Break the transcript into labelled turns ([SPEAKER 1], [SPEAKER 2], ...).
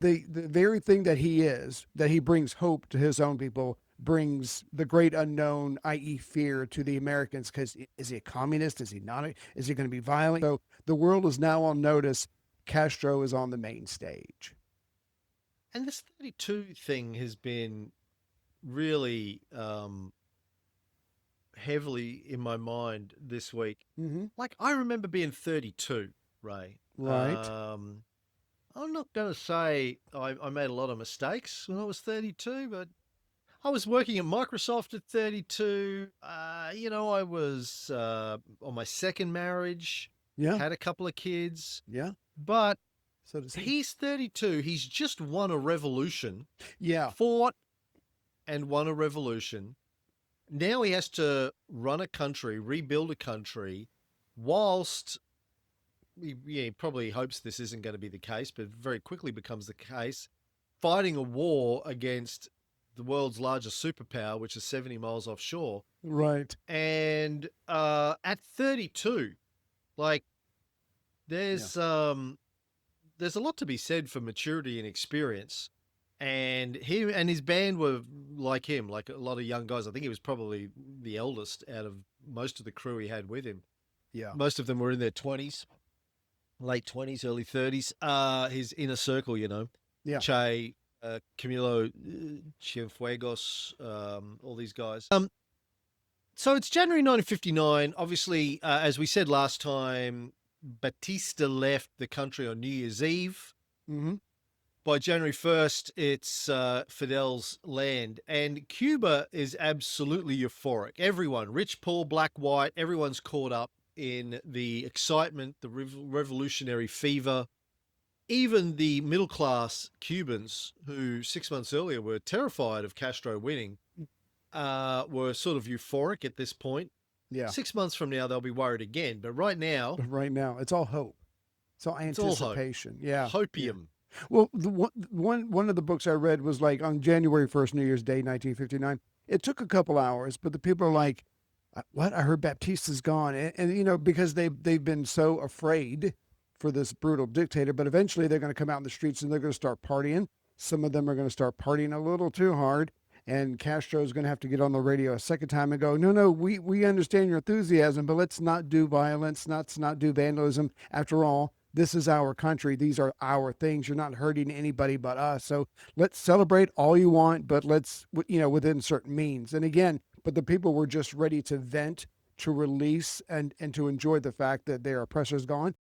[SPEAKER 1] the very thing that he is, that he brings hope to his own people, brings the great unknown, i.e., fear, to the Americans. Because is he a communist? Is he not? Is he going to be violent? So the world is now on notice. Castro is on the main stage.
[SPEAKER 2] And this 32 thing has been really heavily in my mind this week.
[SPEAKER 1] Mm-hmm.
[SPEAKER 2] Like, I remember being 32, Ray.
[SPEAKER 1] Right.
[SPEAKER 2] I'm not going to say I made a lot of mistakes when I was 32, but I was working at Microsoft at 32. I was on my second marriage,
[SPEAKER 1] Yeah.
[SPEAKER 2] had a couple of kids,
[SPEAKER 1] Yeah.
[SPEAKER 2] but
[SPEAKER 1] So does he.
[SPEAKER 2] he's 32. He's just won a revolution,
[SPEAKER 1] Yeah.
[SPEAKER 2] fought and won a revolution. Now he has to run a country, rebuild a country, whilst he probably hopes this isn't going to be the case, but very quickly becomes the case, fighting a war against the world's largest superpower, which is 70 miles offshore.
[SPEAKER 1] Right.
[SPEAKER 2] And at 32, like
[SPEAKER 1] Yeah.
[SPEAKER 2] there's um there's a lot to be said for maturity and experience. And he and his band were like him, like a lot of young guys. I think he was probably the eldest out of most of the crew he had with him.
[SPEAKER 1] Yeah.
[SPEAKER 2] Most of them were in their 20s, late 20s, early 30s. His inner circle,
[SPEAKER 1] Yeah.
[SPEAKER 2] Che, Camilo, Cienfuegos, all these guys. So it's January 1959. Obviously, as we said last time, Batista left the country on New Year's Eve.
[SPEAKER 1] Mm-hmm.
[SPEAKER 2] By January 1st, it's Fidel's land. And Cuba is absolutely euphoric. Everyone, rich, poor, black, white, everyone's caught up in the excitement, the revolutionary fever. Even the middle class Cubans, who 6 months earlier were terrified of Castro winning, were sort of euphoric at this point.
[SPEAKER 1] Yeah.
[SPEAKER 2] 6 months from now, they'll be worried again. But right now,
[SPEAKER 1] But right now, it's all hope. It's all
[SPEAKER 2] it's all hope.
[SPEAKER 1] anticipation. Yeah. Yeah.
[SPEAKER 2] Hopium.
[SPEAKER 1] Well, one of the books I read was like on January 1st, New Year's Day, 1959. It took a couple hours, but the people are like, "What? I heard Baptista's gone," and because they've been so afraid for this brutal dictator. But eventually, they're going to come out in the streets and they're going to start partying. Some of them are going to start partying a little too hard, and Castro's going to have to get on the radio a second time and go, "No, no, we understand your enthusiasm, but let's not do violence. Let's not do vandalism. After all, this is our country. These are our things. You're not hurting anybody but us. So let's celebrate all you want, but let's, within certain means." And again, but the people were just ready to vent, to release, and to enjoy the fact that their oppressor's gone.